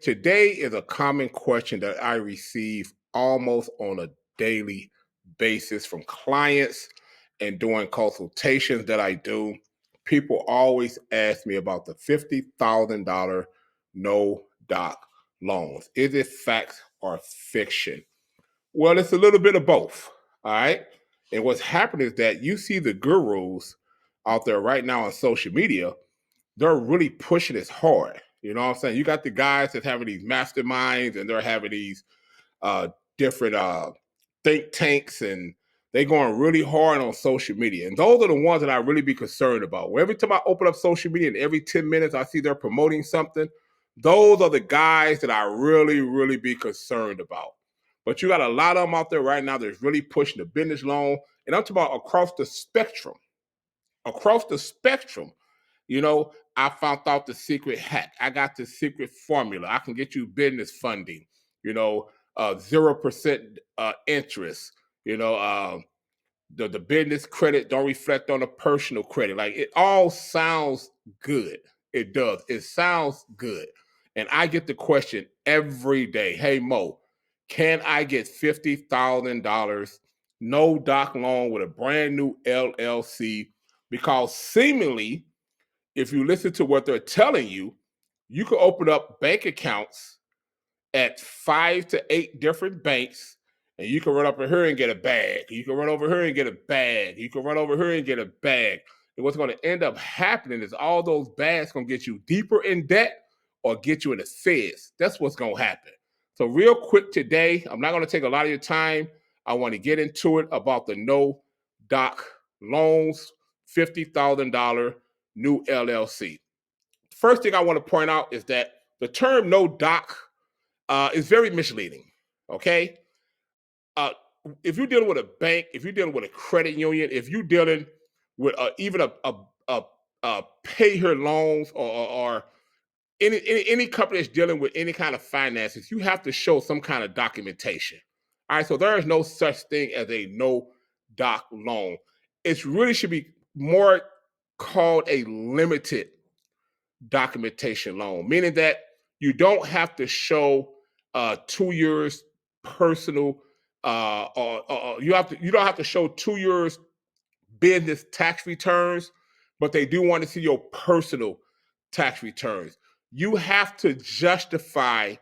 Today is a common question that I receive almost on a daily basis from clients and doing consultations that I do. People always ask me about the $50,000 no doc loans. Is it fact or fiction? Well, it's a little bit of both. All right. And what's happening is that you see the gurus out there right now on social media, they're really pushing this hard. You know what I'm saying? You got the guys that having these masterminds and they're having these different think tanks and they going really hard on social media. And those are the ones that I really be concerned about. Where every time I open up social media and every 10 minutes I see they're promoting something, those are the guys that I really, really be concerned about. But you got a lot of them out there right now that's really pushing the business loan. And I'm talking about across the spectrum. Across the spectrum. You know, I found out the secret hack. I got the secret formula. I can get you business funding, you know, 0% interest, you know, the business credit don't reflect on the personal credit. Like it all sounds good. It does. It sounds good. And I get the question every day, hey Mo, can I get $50,000 no doc loan with a brand new LLC? Because seemingly if you listen to what they're telling you, you can open up bank accounts at 5 to 8 different banks, and you can run up here and get a bag. You can run over here and get a bag. You can run over here and get a bag. And what's going to end up happening is all those bags going to get you deeper in debt or get you in the feds. That's what's going to happen. So real quick today, I'm not going to take a lot of your time. I want to get into it about the no doc loans, $50,000 new LLC. First thing I want to point out is that the term no doc is very misleading. Okay, uh, if you're dealing with a bank, if you're dealing with a credit union, if you're dealing with even a pay her loans or any company that's dealing with any kind of finances, you have to show some kind of documentation. All right, so there is no such thing as a no doc loan. It really should be more called a limited documentation loan, meaning that you don't have to show 2 years personal, or you don't have to show 2 years business tax returns, but they do want to see your personal tax returns. You have to justify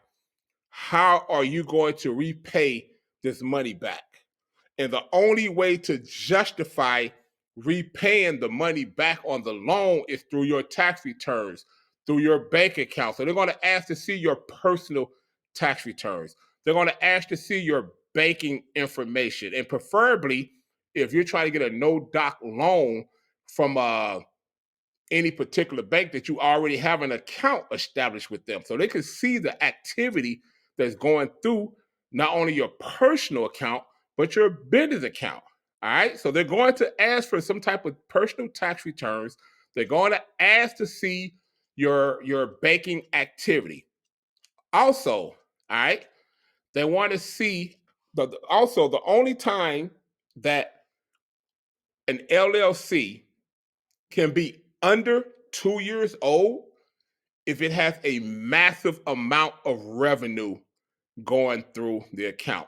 how are you going to repay this money back. And the only way to justify repaying the money back on the loan is through your tax returns, through your bank account. So they're going to ask to see your personal tax returns. They're going to ask to see your banking information. And preferably, if you're trying to get a no doc loan from any particular bank, that you already have an account established with them. So they can see the activity that's going through not only your personal account, but your business account. All right. So they're going to ask for some type of personal tax returns. They're going to ask to see your banking activity. Also, all right, they want to see also the only time that an LLC can be under 2 years old if it has a massive amount of revenue going through the account.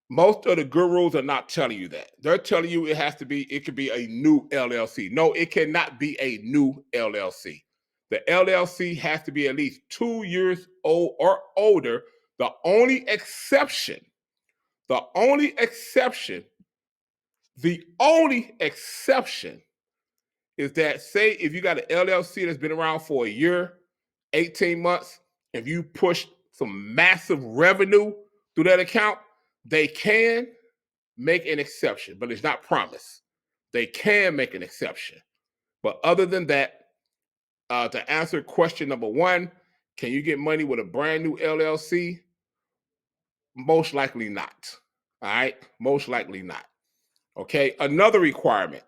Most of the gurus are not telling you that. They're telling you it could be a new LLC. No, it cannot be a new LLC. The LLC has to be at least 2 years old or older. The only exception, the only exception, the only exception is that, say if you got an LLC that's been around for a year, 18 months, if you push some massive revenue through that account, they can make an exception, but it's not promised. They can make an exception. But other than that, to answer question number one, can you get money with a brand new LLC? Most likely not. All right, most likely not. Okay, another requirement.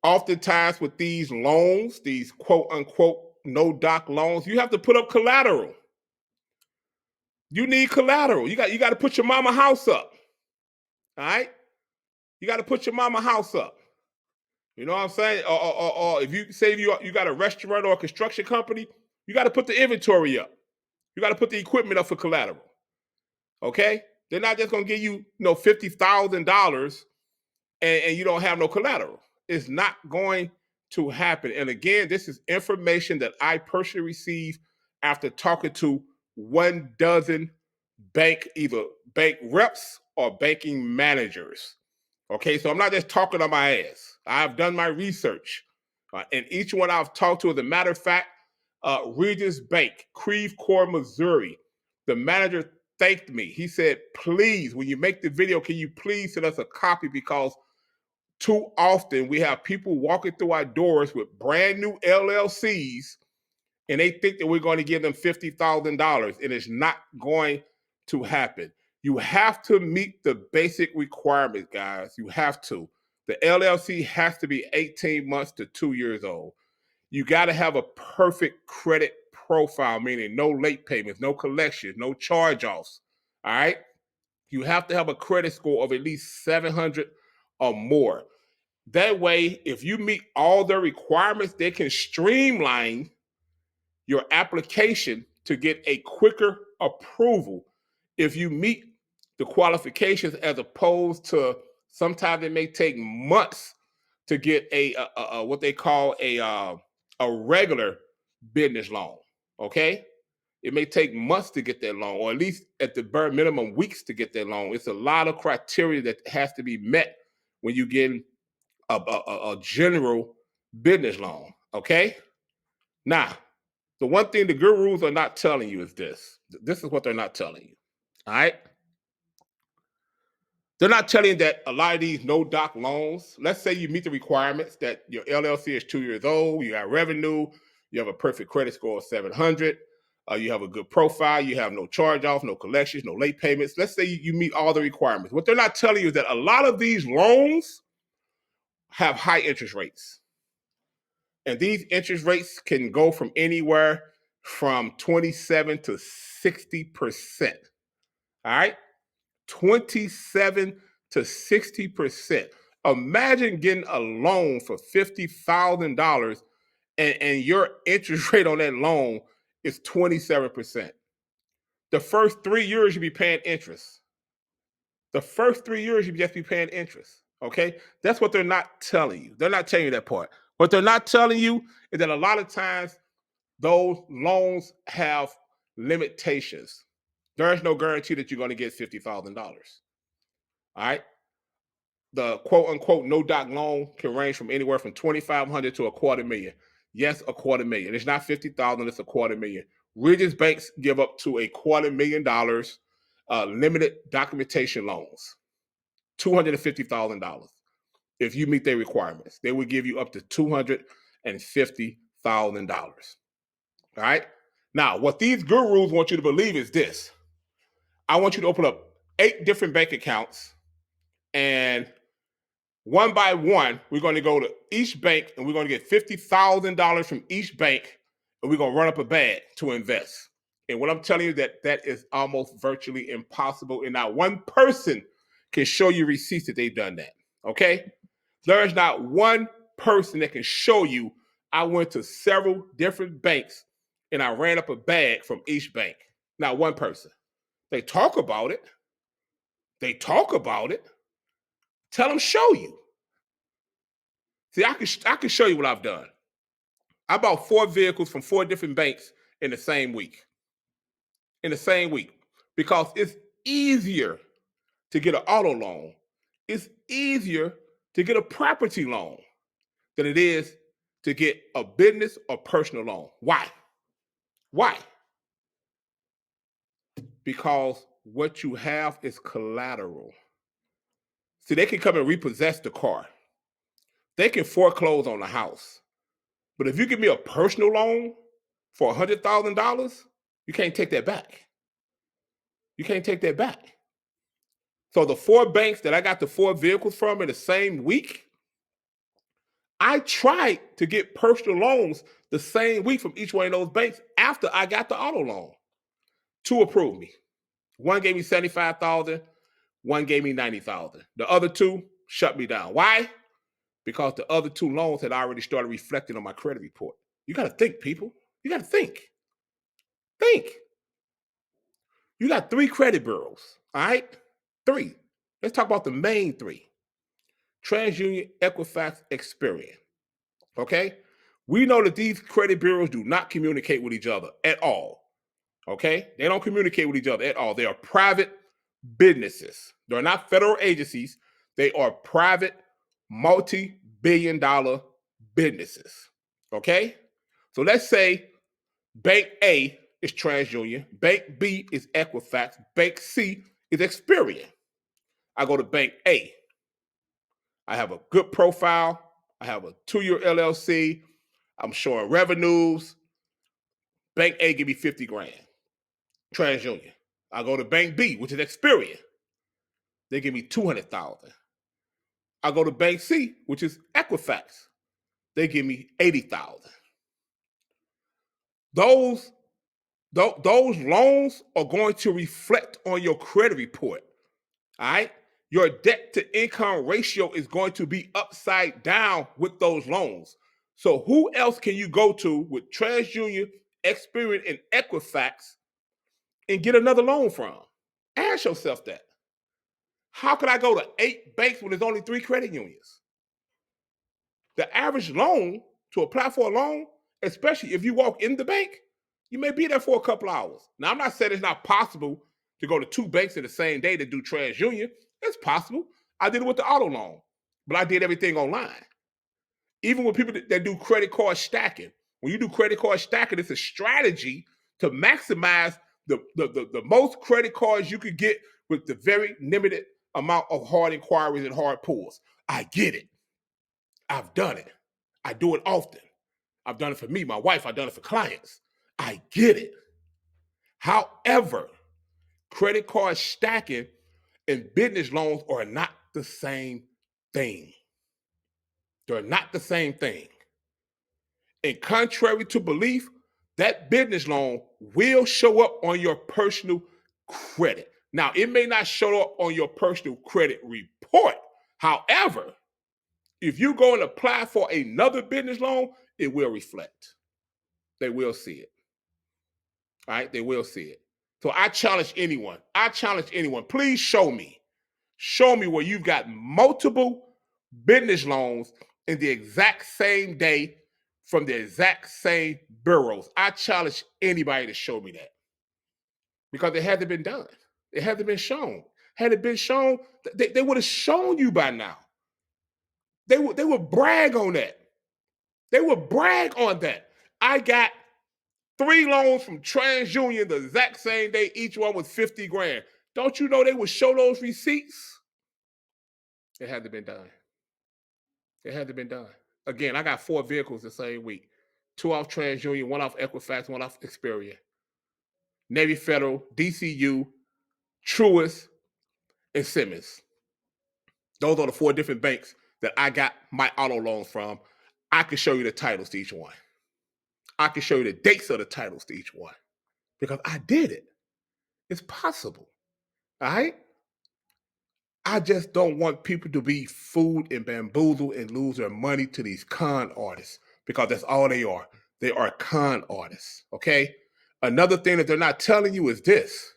Oftentimes with these loans, these quote unquote no doc loans, you have to put up collateral. You need collateral. You got to put your mama house up. All right, you got to put your mama house up. You know what I'm saying? Or if you say you got a restaurant or a construction company, You got to put the inventory up. You got to put the equipment up for collateral. Okay? They're not just going to give you, $50,000 and you don't have no collateral. It's not going to happen. And again, this is information that I personally received after talking to 12 either bank reps or banking managers. Okay, so I'm not just talking on my ass. I've done my research. And each one I've talked to, as a matter of fact, Regis Bank, Creve Coeur, Missouri, the manager thanked me. He said, please, when you make the video, can you please send us a copy, because too often we have people walking through our doors with brand new LLCs and they think that we're going to give them $50,000, and it's not going to happen. You have to meet the basic requirements, guys. You have to. The LLC has to be 18 months to 2 years old. You got to have a perfect credit profile, meaning no late payments, no collections, no charge-offs. All right? You have to have a credit score of at least 700 or more. That way, if you meet all the requirements, they can streamline your application to get a quicker approval if you meet the qualifications, as opposed to sometimes it may take months to get a what they call a regular business loan. Okay, it may take months to get that loan, or at least at the bare minimum weeks to get that loan. It's a lot of criteria that has to be met when you get a general business loan. Okay, now the one thing the gurus are not telling you is this. This is what they're not telling you. All right. They're not telling you that a lot of these no-doc loans, let's say you meet the requirements that your LLC is 2 years old, you got revenue, you have a perfect credit score of 700, you have a good profile, you have no charge-off, no collections, no late payments. Let's say you meet all the requirements. What they're not telling you is that a lot of these loans have high interest rates. And these interest rates can go from anywhere from 27 to 60%. All right? 27 to 60%. Imagine getting a loan for $50,000 and your interest rate on that loan is 27%. The first 3 years you'll be paying interest. The first 3 years you'll just be paying interest. Okay? That's what they're not telling you. They're not telling you that part. What they're not telling you is that a lot of times those loans have limitations. There is no guarantee that you're going to get $50,000. All right. The quote unquote no doc loan can range from anywhere from $2,500 to $250,000. Yes, $250,000. It's not $50,000, it's $250,000. Regis banks give up to $250,000 limited documentation loans, $250,000. If you meet their requirements, they will give you up to $250,000. All right. Now, what these gurus want you to believe is this. I want you to open up 8 different bank accounts, and one by one, we're going to go to each bank and we're going to get $50,000 from each bank, and we're going to run up a bag to invest. And what I'm telling you, that is almost virtually impossible. And not one person can show you receipts that they've done that. Okay. There's not one person that can show you I went to several different banks and I ran up a bag from each bank. Not one person. They talk about it. They talk about it. Tell them show you. See, I can show you what I've done. I bought 4 vehicles from 4 different banks in the same week. In the same week. Because it's easier to get an auto loan. It's easier to get a property loan than it is to get a business or personal loan. Why? Why? Because what you have is collateral. See, they can come and repossess the car. They can foreclose on the house. But if you give me a personal loan for $100,000, you can't take that back. You can't take that back. So the 4 banks that I got the 4 vehicles from in the same week, I tried to get personal loans the same week from each one of those banks after I got the auto loan. 2 approved me. One gave me $75,000. One gave me $90,000. The other 2 shut me down. Why? Because the other 2 loans had already started reflecting on my credit report. You got to think, people. You got to think. Think. You got 3 credit bureaus, all right? 3. Let's talk about the main 3. TransUnion, Equifax, Experian, okay? We know that these credit bureaus do not communicate with each other at all, okay? They don't communicate with each other at all. They are private businesses. They're not federal agencies. They are private, multi-billion-dollar businesses, okay? So let's say Bank A is TransUnion, Bank B is Equifax, Bank C is Experian. I go to Bank A. I have a good profile. I have a 2-year LLC. I'm showing revenues. Bank A give me 50 grand. TransUnion. I go to Bank B, which is Experian. They give me 200,000. I go to Bank C, which is Equifax. They give me 80,000. Those loans are going to reflect on your credit report. All right? Your debt to income ratio is going to be upside down with those loans. So who else can you go to with TransUnion, Experian, and Equifax and get another loan from? Ask yourself that. How could I go to 8 banks when there's only 3 credit unions? The average loan to apply for a loan, especially if you walk in the bank, you may be there for a couple hours. Now, I'm not saying it's not possible to go to 2 banks in the same day to do TransUnion. It's possible. I did it with the auto loan, but I did everything online. Even with people that do credit card stacking, when you do credit card stacking, it's a strategy to maximize the most credit cards you could get with the very limited amount of hard inquiries and hard pulls. I get it. I've done it. I do it often. I've done it for me, my wife. I've done it for clients. I get it. However, credit card stacking and business loans are not the same thing. They're not the same thing. And contrary to belief, that business loan will show up on your personal credit. Now, it may not show up on your personal credit report. However, if you go and apply for another business loan, it will reflect. They will see it. All right? They will see it. So I challenge anyone. Please show me. Show me where you've got multiple business loans in the exact same day from the exact same bureaus. I challenge anybody to show me that. Because it hasn't been done. It hasn't been shown. Had it been shown, they would have shown you by now. They would brag on that. They would brag on that. I got 3 loans from TransUnion the exact same day, each one was 50 grand. Don't you know they would show those receipts? It hasn't been done. It hasn't been done. Again, I got 4 vehicles the same week. 2 off TransUnion, 1 off Equifax, 1 off Experian. Navy Federal, DCU, Truist, and Simmons. Those are the 4 different banks that I got my auto loans from. I can show you the titles to each one. I can show you the dates of the titles to each one because I did it. It's possible. All right? I just don't want people to be fooled and bamboozled and lose their money to these con artists because that's all they are. They are con artists. Okay? Another thing that they're not telling you is this.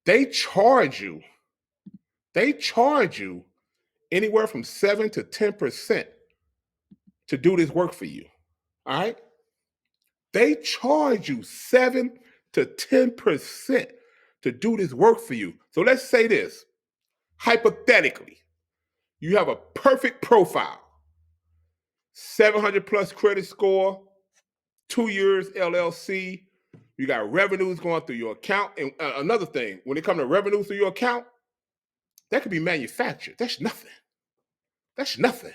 They charge you anywhere from 7 to 10% to do this work for you. All right? They charge you 7 to 10% to do this work for you. So let's say this. Hypothetically, you have a perfect profile, 700 plus credit score, 2 years LLC, you got revenues going through your account. And another thing, when it comes to revenues through your account, that could be manufactured. That's nothing. That's nothing.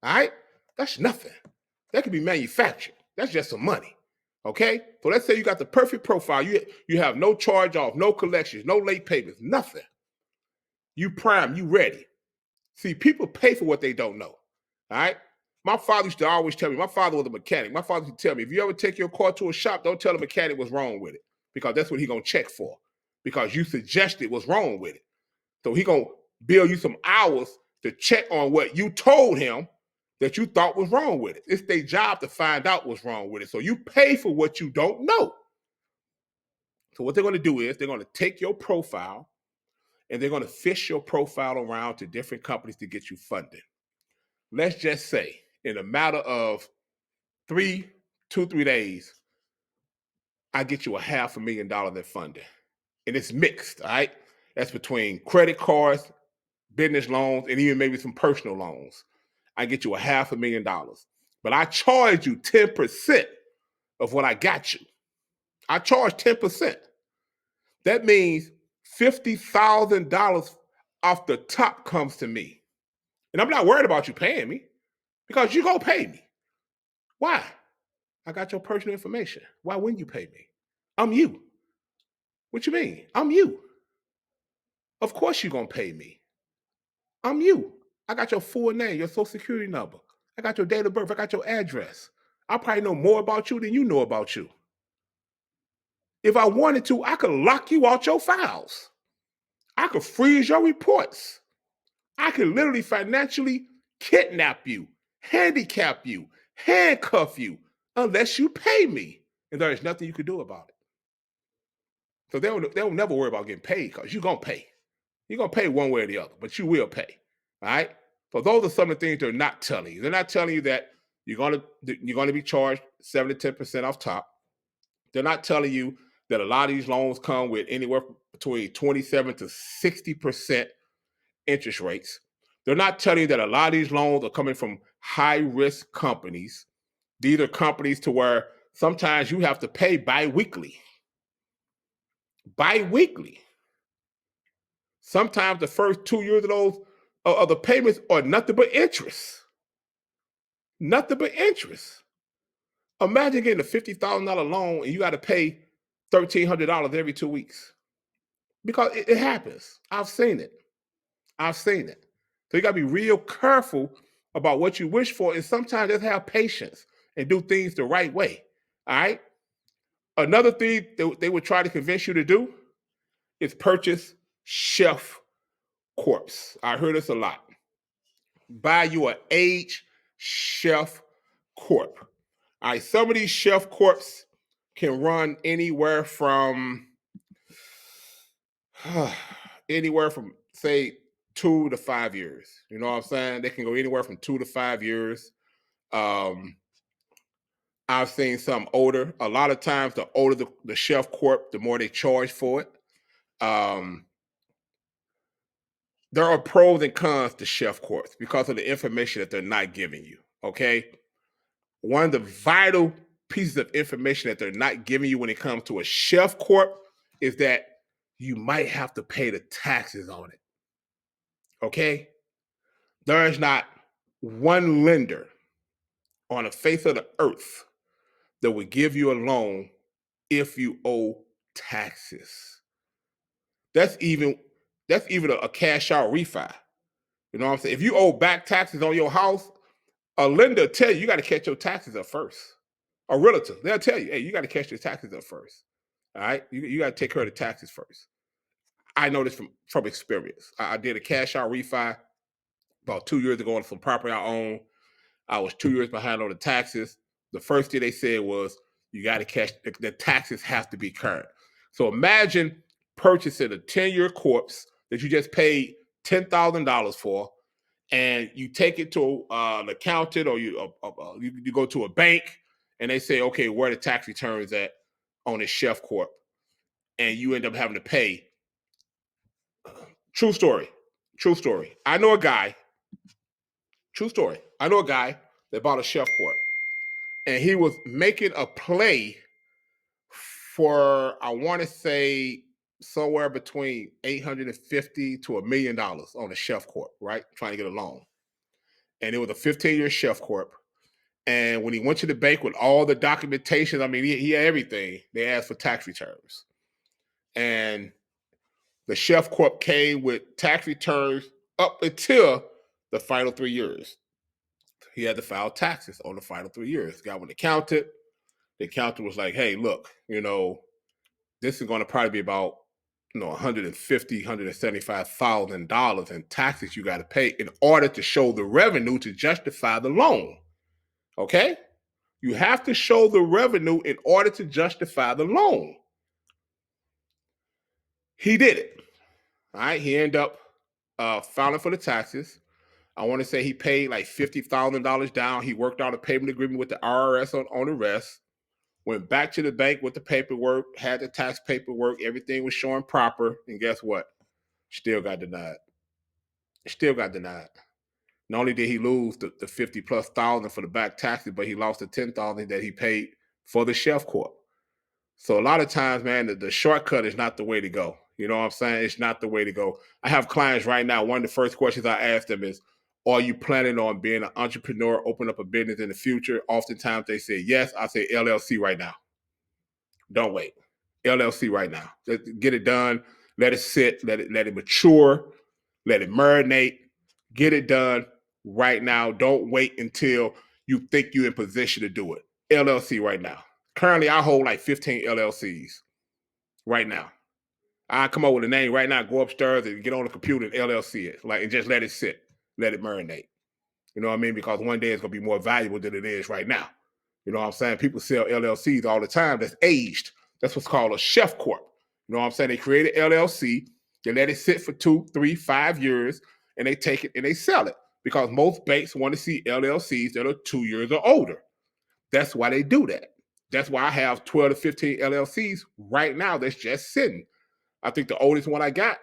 All right? That's nothing. That could be manufactured. That's just some money. Okay? So let's say you got the perfect profile. You have no charge off, no collections, no late payments, nothing. You prime, you ready. See, people pay for what they don't know. All right? My father used to always tell me, my father was a mechanic. My father used to tell me, if you ever take your car to a shop, don't tell the mechanic what's wrong with it. Because that's what he's going to check for. Because you suggested what's wrong with it. So he's going to bill you some hours to check on what you told him that you thought was wrong with it. It's their job to find out what's wrong with it. So you pay for what you don't know. So what they're going to do is they're going to take your profile and they're going to fish your profile around to different companies to get you funding. Let's just say in a matter of 3 days, I get you $500,000 in funding. And it's mixed, all right? That's between credit cards, business loans, and even maybe some personal loans. I get you $500,000. But I charge you 10% of what I got you. I charge 10%. That means $50,000 off the top comes to me. And I'm not worried about you paying me because you're going to pay me. Why? I got your personal information. Why wouldn't you pay me? I'm you. What you mean? I'm you. Of course you're going to pay me. I'm you. I got your full name, your social security number. I got your date of birth. I got your address. I probably know more about you than you know about you. If I wanted to, I could lock you out your files. I could freeze your reports. I could literally financially kidnap you, handicap you, handcuff you, unless you pay me. And there is nothing you can do about it. So they'll never worry about getting paid because you're going to pay. You're going to pay one way or the other, but you will pay. All right? So those are some of the things they're not telling you. They're not telling you that you're going to be charged 7 to 10% off top. They're not telling you that a lot of these loans come with anywhere between 27 to 60% interest rates. They're not telling you that a lot of these loans are coming from high-risk companies. These are companies to where sometimes you have to pay biweekly. Biweekly. Sometimes the first 2 years of those of the payments are nothing but interest. Nothing but interest. Imagine getting a $50,000 loan and you got to pay $1,300 every 2 weeks. Because it happens. I've seen it. So you got to be real careful about what you wish for, and sometimes just have patience and do things the right way. All right? Another thing they would try to convince you to do is purchase Chef Corps. I heard this a lot. Buy you an age Chef Corp. All right, some of these Chef Corps can run anywhere from say 2 to 5 years. You know what I'm saying? They can go anywhere from 2 to 5 years. I've seen some older. A lot of times, the older the Chef Corp, the more they charge for it. There are pros and cons to Chef Corps because of the information that they're not giving you. Okay, one of the vital pieces of information that they're not giving you when it comes to a Chef Corp is that you might have to pay the taxes on it. Okay, there is not one lender on the face of the earth that would give you a loan if you owe taxes. That's even a cash out refi. You know what I'm saying? If you owe back taxes on your house, a lender will tell you got to catch your taxes up first. A realtor, they'll tell you, hey, you got to catch your taxes up first. All right? You got to take care of the taxes first. I know this from experience. I did a cash out refi about 2 years ago on some property I own. I was 2 years behind on the taxes. The first thing they said was, you got to catch, the taxes have to be current. So imagine purchasing a 10-year corpse that you just paid $10,000 for, and you take it to an accountant or you go to a bank and they say, okay, where are the tax returns at on this Chef Corp? And you end up having to pay. True story. I know a guy that bought a Chef Corp, and he was making a play for, I want to say, somewhere between $850 to $1 million on a Chef Corp, right? Trying to get a loan. And it was a 15-year Chef Corp. And when he went to the bank with all the documentation, I mean, he had everything. They asked for tax returns. And the Chef Corp came with tax returns up until the final 3 years. He had to file taxes on the final 3 years. Got with the accountant. The accountant was like, hey, look, this is going to probably be about $150,000, $175,000 in taxes you got to pay in order to show the revenue to justify the loan. Okay? You have to show the revenue in order to justify the loan. He did it. All right. He ended up filing for the taxes. I want to say he paid like $50,000 down. He worked out a payment agreement with the IRS on the rest. Went back to the bank with the paperwork, had the tax paperwork, everything was showing proper, and guess what? Still got denied. Still got denied. Not only did he lose the 50 plus thousand for the back taxes, but he lost the 10,000 that he paid for the chef corp. So a lot of times, man, the shortcut is not the way to go. You know what I'm saying? It's not the way to go. I have clients right now. One of the first questions I ask them is, are you planning on being an entrepreneur, open up a business in the future? Oftentimes they say yes. I say LLC right now. Don't wait. LLC right now. Just get it done. Let it sit. Let it mature. Let it marinate. Get it done right now. Don't wait until you think you're in position to do it. LLC right now. Currently, I hold like 15 LLCs right now. I come up with a name right now, go upstairs and get on the computer and LLC it, like, and just let it sit, let it marinate. You know what I mean? Because one day it's gonna be more valuable than it is right now. You know what I'm saying? People sell LLCs all the time that's aged. That's what's called a chef corp. You know what I'm saying? They create an LLC, they let it sit for 2, 3, 5 years, and they take it and they sell it. Because most banks want to see LLCs that are 2 years or older. That's why they do that. That's why I have 12 to 15 LLCs right now that's just sitting. I think the oldest one I got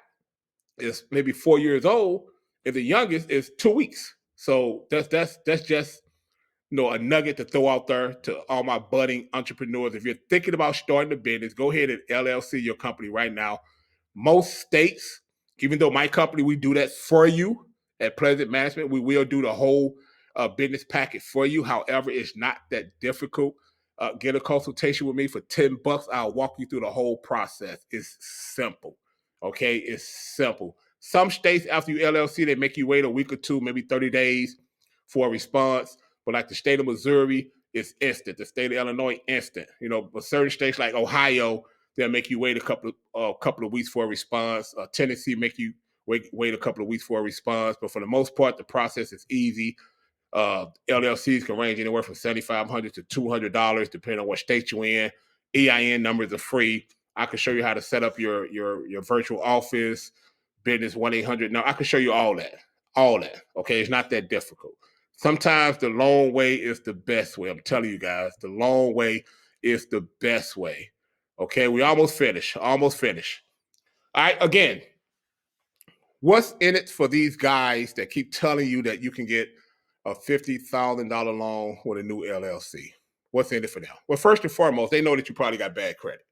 is maybe 4 years old, and the youngest is 2 weeks. So that's just a nugget to throw out there to all my budding entrepreneurs. If you're thinking about starting a business, go ahead and LLC your company right now. Most states, even though my company, we do that for you at Pleasant Management, we will do the whole business packet for you. However, it's not that difficult. Get a consultation with me for $10. I'll walk you through the whole process. It's simple. Okay, it's simple. Some states, after you LLC, they make you wait a week or two, maybe 30 days for a response. But like the state of Missouri, it's instant. The state of Illinois, instant. But certain states like Ohio, they'll make you wait a couple of weeks for a response. Tennessee make you wait a couple of weeks for a response. But for the most part, the process is easy. LLCs can range anywhere from $7,500 to $200, depending on what state you're in. EIN numbers are free. I can show you how to set up your virtual office, business 1-800. Now I can show you all that. Okay, it's not that difficult. Sometimes the long way is the best way. I'm telling you guys, the long way is the best way. Okay, we almost finished. All right, again, what's in it for these guys that keep telling you that you can get a $50,000 loan with a new LLC? What's in it for them? Well, first and foremost, they know that you probably got bad credit.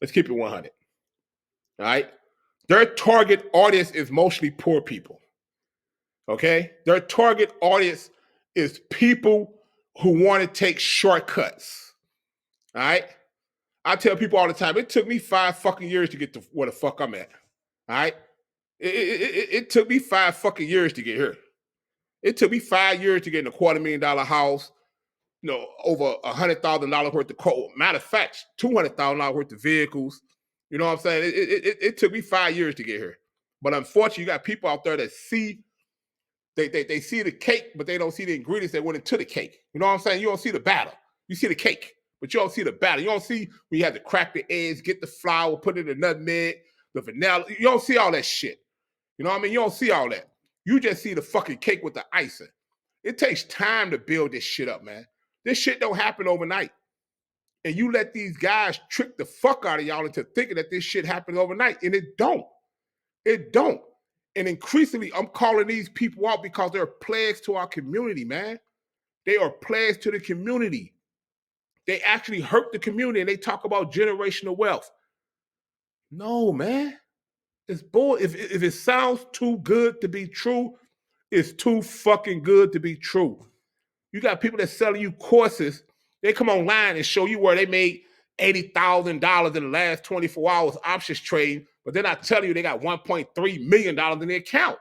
Let's keep it 100. All right? Their target audience is mostly poor people. Okay? Their target audience is people who want to take shortcuts. All right? I tell people all the time, it took me 5 fucking years to get to where the fuck I'm at. All right? It took me 5 fucking years to get here. It took me 5 years to get in a $250,000 house, over $100,000 worth of coal. Matter of fact, $200,000 worth of vehicles. You know what I'm saying? It took me 5 years to get here. But unfortunately, you got people out there that see, they see the cake, but they don't see the ingredients that went into the cake. You know what I'm saying? You don't see the batter. You see the cake, but you don't see the batter. You don't see when you have to crack the eggs, get the flour, put in the nutmeg, the vanilla. You don't see all that shit. You know what I mean? You don't see all that. You just see the fucking cake with the icing. It takes time to build this shit up, man. This shit don't happen overnight. And you let these guys trick the fuck out of y'all into thinking that this shit happens overnight. And it don't. It don't. And increasingly, I'm calling these people out because they're plagues to our community, man. They are plagues to the community. They actually hurt the community, and they talk about generational wealth. No, man. It's bull. If it sounds too good to be true, it's too fucking good to be true. You got people that selling you courses. They come online and show you where they made $80,000 in the last 24 hours options trading, but they're not telling you they got $1.3 million in their account.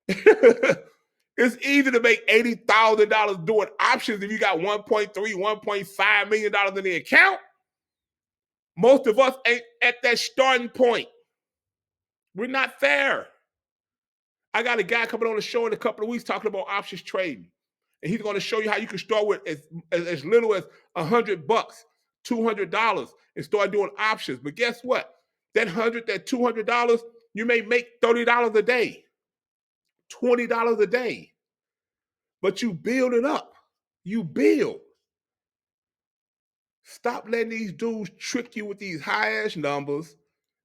It's easy to make $80,000 doing options if you got $1.3, $1.5 million in the account. Most of us ain't at that starting point. We're not there. I got a guy coming on the show in a couple of weeks talking about options trading. And he's going to show you how you can start with as little as $100, $200, and start doing options. But guess what? That $100, that $200, you may make $30 a day, $20 a day. But you build it up. You build. Stop letting these dudes trick you with these high-ass numbers,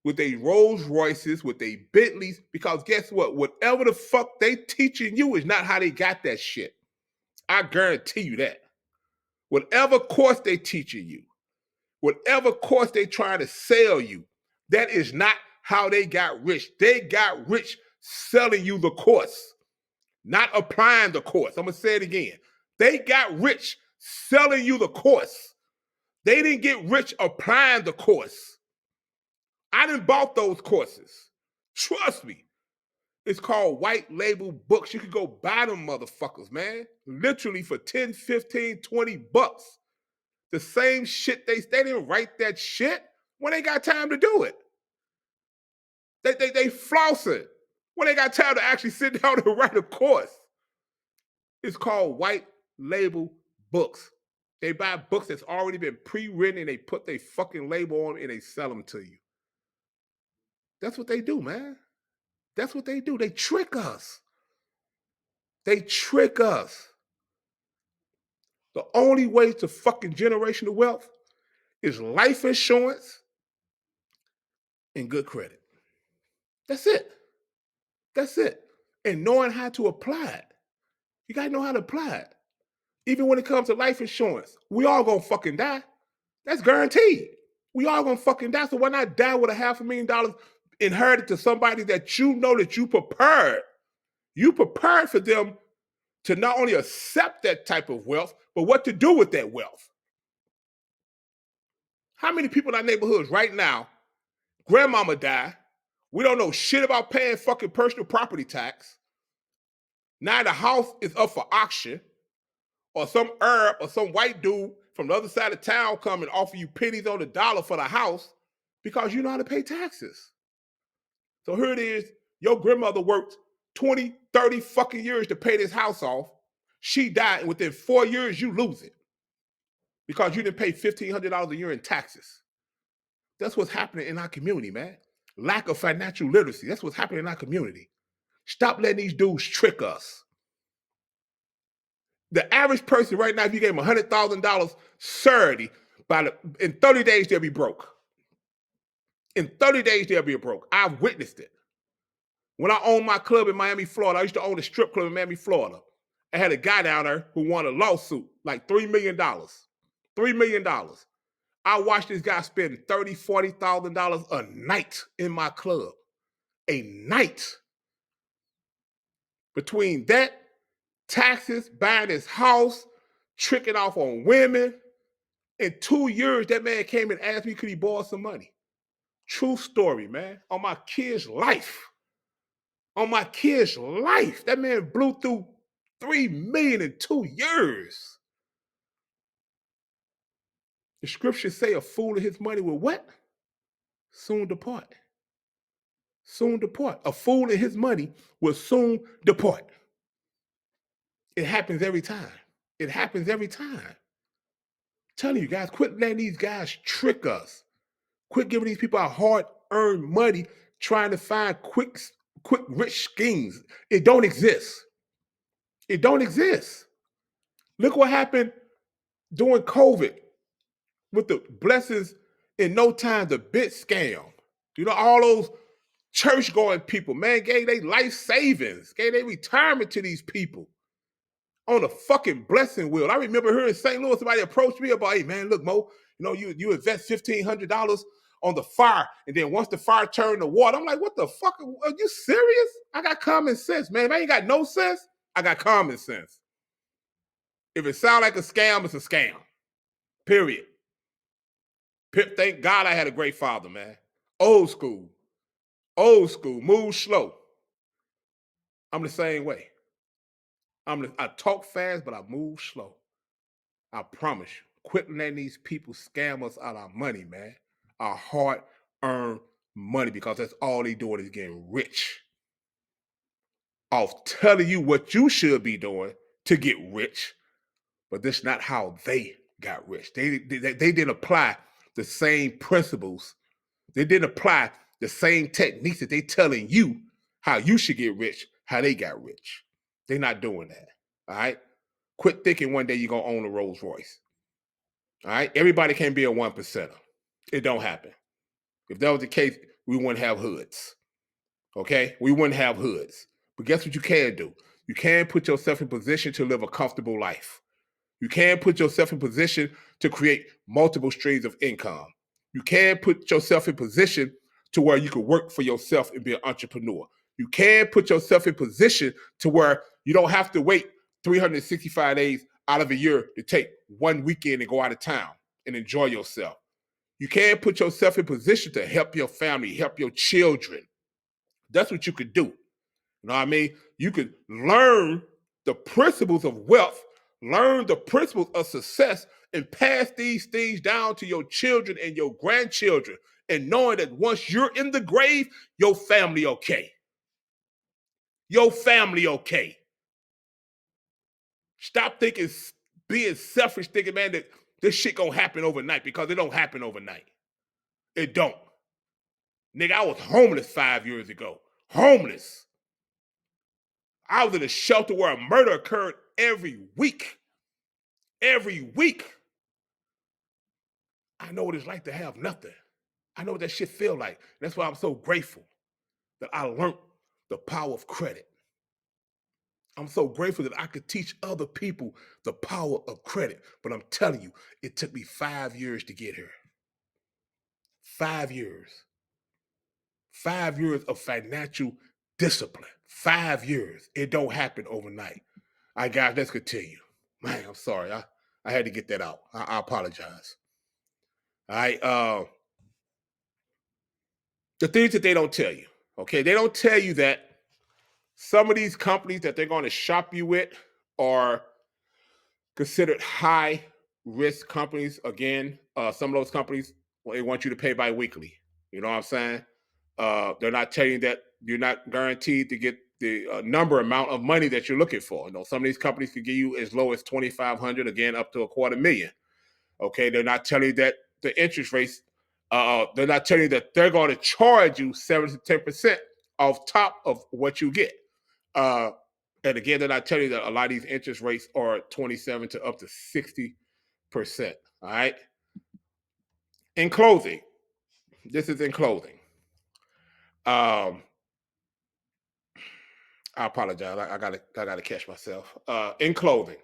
with their Rolls Royces, with their Bentleys, because guess what? Whatever the fuck they teaching you is not how they got that shit. I guarantee you that. Whatever course they teaching you, whatever course they trying to sell you, that is not how they got rich. They got rich selling you the course, not applying the course. I'm going to say it again. They got rich selling you the course. They didn't get rich applying the course. I done bought those courses. Trust me. It's called white label books. You can go buy them motherfuckers, man. Literally for 10, 15, 20 bucks. The same shit they didn't write that shit when they got time to do it. They floss it when they got time to actually sit down and write a course. It's called white label books. They buy books that's already been pre-written and they put their fucking label on and they sell them to you. That's what they do, man. That's what they do. They trick us. They trick us. The only way to fucking generational wealth is life insurance and good credit. That's it. That's it. And knowing how to apply it. You got to know how to apply it. Even when it comes to life insurance, we all gonna fucking die. That's guaranteed. We all gonna fucking die. So why not die with $500,000 inherited to somebody that you know that you prepared? You prepared for them to not only accept that type of wealth, but what to do with that wealth. How many people in our neighborhoods right now, grandmama died, we don't know shit about paying fucking personal property tax. Now the house is up for auction, or some Arab or some white dude from the other side of town come and offer you pennies on the dollar for the house because you know how to pay taxes. So here it is, your grandmother worked 20, 30 fucking years to pay this house off. She died, and within 4 years, you lose it because you didn't pay $1,500 a year in taxes. That's what's happening in our community, man. Lack of financial literacy. That's what's happening in our community. Stop letting these dudes trick us. The average person right now, if you gave them $100,000 Saturday, in 30 days, they'll be broke. In 30 days, they'll be broke. I've witnessed it. When I owned my club in Miami, Florida, I used to own a strip club in Miami, Florida. I had a guy down there who won a lawsuit, like $3 million. $3 million. I watched this guy spend $30,000, $40,000 a night in my club. A night. Between that, taxes, buying his house, tricking off on women. In 2 years, that man came and asked me, could he borrow some money? True story, man. On my kid's life. On my kid's life. That man blew through $3 million in 2 years. The scriptures say a fool and his money will what? Soon depart. Soon depart. A fool and his money will soon depart. It happens every time. It happens every time. I'm telling you guys, quit letting these guys trick us. Quit giving these people our hard-earned money trying to find quick rich schemes. It don't exist. It don't exist. Look what happened during COVID with the blessings in no time, the bit scam. You know, all those church-going people, man, gave their life savings, gave their retirement to these people on a fucking blessing wheel. I remember here in St. Louis, somebody approached me about, hey, man, look, Mo, you know, you invest $1,500 on the fire, and then once the fire turned to water, I'm like, what the fuck? Are you serious? I got common sense, man. If I ain't got no sense, I got common sense. If it sounds like a scam, it's a scam. Period. Thank God I had a great father, man. Old school. Old school. Move slow. I'm the same way. I talk fast, but I move slow. I promise you. Quit letting these people scam us out of our money, man. Our hard-earned money, because that's all they doing is getting rich off telling you what you should be doing to get rich, but that's not how they got rich. They didn't apply the same principles They didn't apply the same techniques that they telling you how you should get rich, how they got rich. They're not doing that. All right. Quit thinking one day you're gonna own a Rolls Royce. All right. Everybody can't be a 1%er. It don't happen. If that was the case, we wouldn't have hoods. Okay? We wouldn't have hoods. But guess what you can do? You can put yourself in position to live a comfortable life. You can put yourself in position to create multiple streams of income. You can put yourself in position to where you can work for yourself and be an entrepreneur. You can put yourself in position to where you don't have to wait 365 days out of a year to take one weekend and go out of town and enjoy yourself. You can put yourself in position to help your family, help your children. That's what you could do. You know what I mean? You could learn the principles of wealth, learn the principles of success, and pass these things down to your children and your grandchildren. And knowing that once you're in the grave, your family okay. Your family okay. Stop thinking, being selfish, thinking, man, that this shit gonna happen overnight, because it don't happen overnight. It don't. Nigga, I was homeless 5 years ago. Homeless. I was in a shelter where a murder occurred every week. Every week. I know what it's like to have nothing. I know what that shit feel like. That's why I'm so grateful that I learned the power of credit. I'm so grateful that I could teach other people the power of credit. But I'm telling you, it took me 5 years to get here. 5 years. 5 years of financial discipline. 5 years. It don't happen overnight. All right, guys, let's continue. Man, I'm sorry. I had to get that out. I apologize. All right. The things that they don't tell you. Okay, they don't tell you that some of these companies that they're going to shop you with are considered high risk companies. Again, some of those companies, well, they want you to pay bi-weekly. You know what I'm saying? They're not telling you that you're not guaranteed to get the amount of money that you're looking for. You know, some of these companies can give you as low as $2,500, again, up to $250,000. Okay, they're not telling you that the interest rates. They're not telling you that they're going to charge you 7 to 10% off top of what you get. And again, they're not telling you that a lot of these interest rates are 27 to up to 60%. All right. In closing, this is in closing. I apologize. I gotta catch myself. In closing,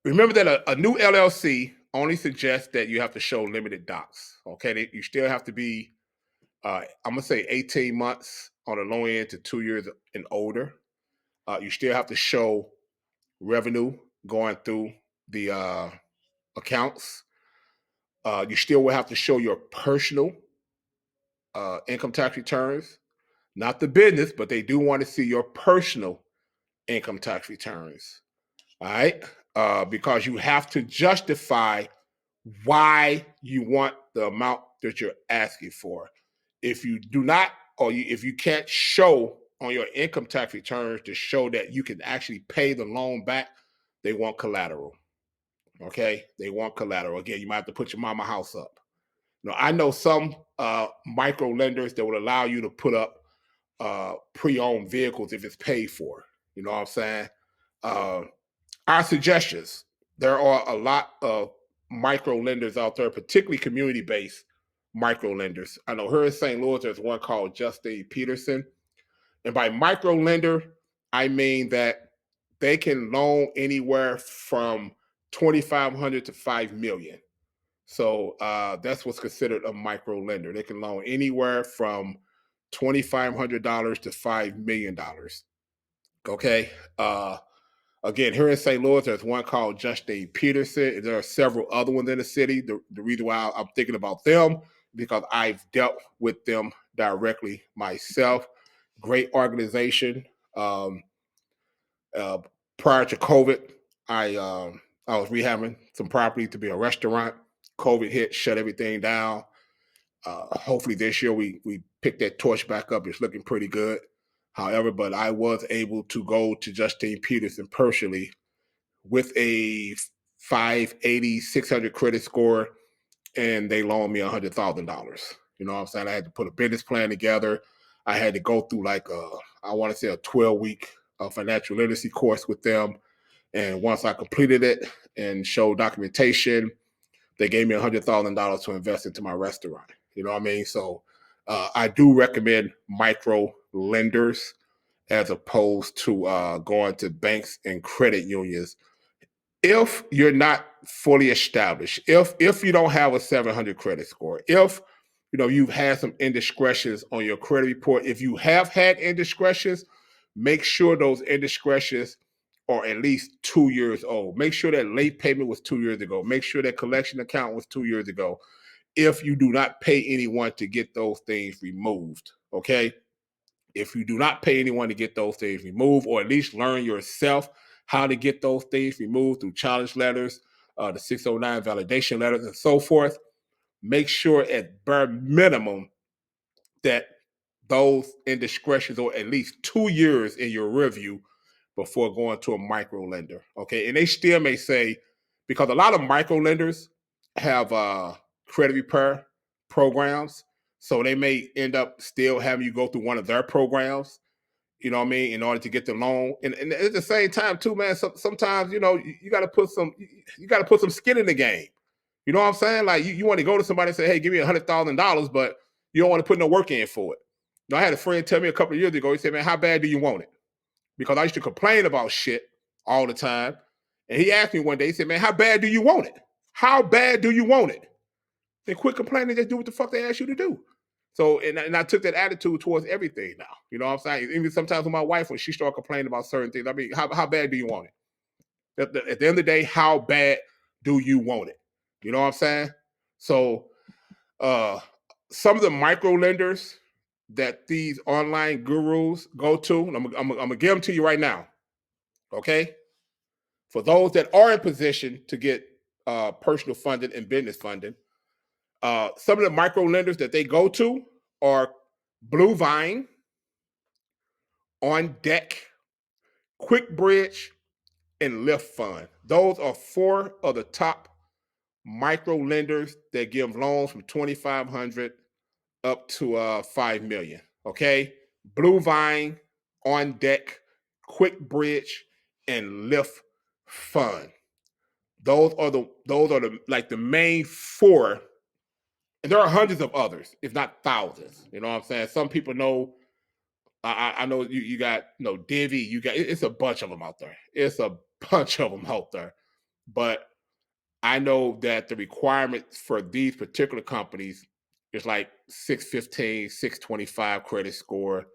remember that a new LLC only suggests that you have to show limited docs. Okay, you still have to be, I'm gonna say 18 months on the low end to 2 years and older. You still have to show revenue going through the accounts. You still will have to show your personal income tax returns, not the business, but they do want to see your personal income tax returns. All right, because you have to justify why you want the amount that you're asking for. If you do not, or if you can't show on your income tax returns to show that you can actually pay the loan back, they want collateral. Okay, they want collateral. Again, you might have to put your mama house up. Now, I know some micro lenders that would allow you to put up pre-owned vehicles if it's paid for. You know what I'm saying? Our suggestions. There are a lot of micro lenders out there, particularly community-based micro lenders. I know here in St. Louis, there's one called Justin Peterson. And by micro lender, I mean that they can loan anywhere from 2,500 to 5 million. So that's what's considered a micro lender. They can loan anywhere from $2,500 to $5 million. Okay. Again, here in St. Louis, there's one called Justin Peterson. There are several other ones in the city. The reason why I'm thinking about them, because I've dealt with them directly myself. Great organization. Prior to COVID, I was rehabbing some property to be a restaurant. COVID hit, shut everything down. Hopefully this year we pick that torch back up. It's looking pretty good. However, but I was able to go to Justin Peterson personally with a 580, 600 credit score, and they loaned me $100,000. You know what I'm saying? I had to put a business plan together. I had to go through like I want to say a 12-week financial literacy course with them. And once I completed it and showed documentation, they gave me $100,000 to invest into my restaurant. You know what I mean? So I do recommend micro lenders as opposed to going to banks and credit unions if you're not fully established, if you don't have a 700 credit score, if you've had some indiscretions on your credit report, if you have had indiscretions, make sure those indiscretions are at least 2 years old. Make sure that late payment was 2 years ago. Make sure that collection account was 2 years ago. If you do not pay anyone to get those things removed, okay? If you do not pay anyone to get those things removed, or at least learn yourself how to get those things removed through challenge letters, the 609 validation letters, and so forth, make sure at bare minimum that those indiscretions are at least 2 years in your review before going to a micro lender. Okay. And they still may say, because a lot of micro lenders have credit repair programs. So they may end up still having you go through one of their programs, you know what I mean, in order to get the loan. And at the same time, too, man, sometimes, you got to put some skin in the game. You know what I'm saying? Like you want to go to somebody and say, hey, give me $100,000, but you don't want to put no work in for it. I had a friend tell me a couple of years ago, he said, man, how bad do you want it? Because I used to complain about shit all the time. And he asked me one day, he said, man, how bad do you want it? How bad do you want it? Then quit complaining, just do what the fuck they ask you to do. So, and I took that attitude towards everything now. You know what I'm saying? Even sometimes with my wife, when she started complaining about certain things, I mean, how bad do you want it? At the end of the day, how bad do you want it? You know what I'm saying? So, some of the micro lenders that these online gurus go to, and I'm gonna give them to you right now. Okay, for those that are in position to get personal funding and business funding, some of the micro lenders that they go to are Blue Vine, On Deck, Quick Bridge, and Lift Fund. Those are 4 of the top micro lenders that give loans from 2,500 up to 5 million. Okay, Blue Vine, On Deck, Quick Bridge, and Lift Fund. Those are the like the main 4, and there are hundreds of others, if not thousands. You know what I'm saying? Some people know. I know you got Divvy. You got it's a bunch of them out there. It's a bunch of them out there, but I know that the requirements for these particular companies is like 615, 625 credit score,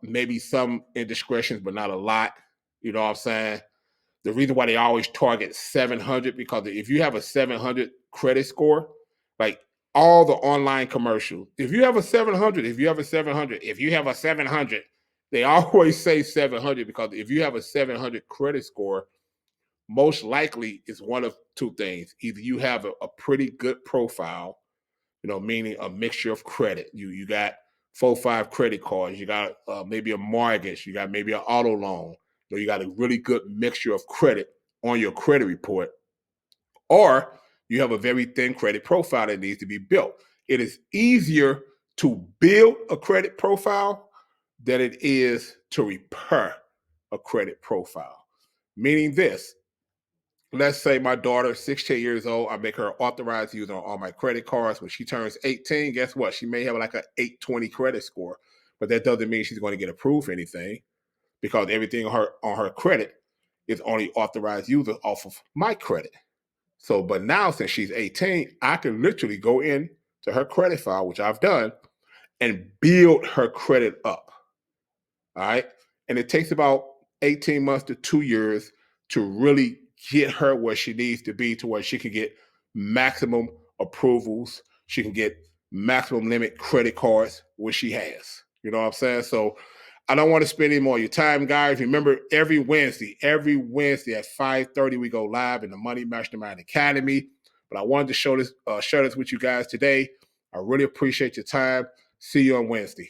maybe some indiscretions, but not a lot. You know what I'm saying? The reason why they always target 700, because if you have a 700 credit score, like all the online commercials, if you have a 700, if you have a 700, if you have a 700, they always say 700, because if you have a 700 credit score, most likely it's one of 2 things. Either you have a pretty good profile, meaning a mixture of credit. You got 4 or 5 credit cards. You got maybe a mortgage. You got maybe an auto loan. You got a really good mixture of credit on your credit report. Or you have a very thin credit profile that needs to be built. It is easier to build a credit profile than it is to repair a credit profile. Meaning this, let's say my daughter, 16 years old, I make her authorized user on all my credit cards. When she turns 18, guess what? She may have like an 820 credit score, but that doesn't mean she's going to get approved for anything, because everything on her credit is only authorized user off of my credit. So, but now since she's 18, I can literally go in to her credit file, which I've done, and build her credit up. All right. And it takes about 18 months to 2 years to really get her where she needs to be, to where she can get maximum approvals. She can get maximum limit credit cards, which she has. You know what I'm saying? So I don't want to spend any more of your time, guys. Remember, every Wednesday at 5:30, we go live in the Money Mastermind Academy. But I wanted to share this with you guys today. I really appreciate your time. See you on Wednesday.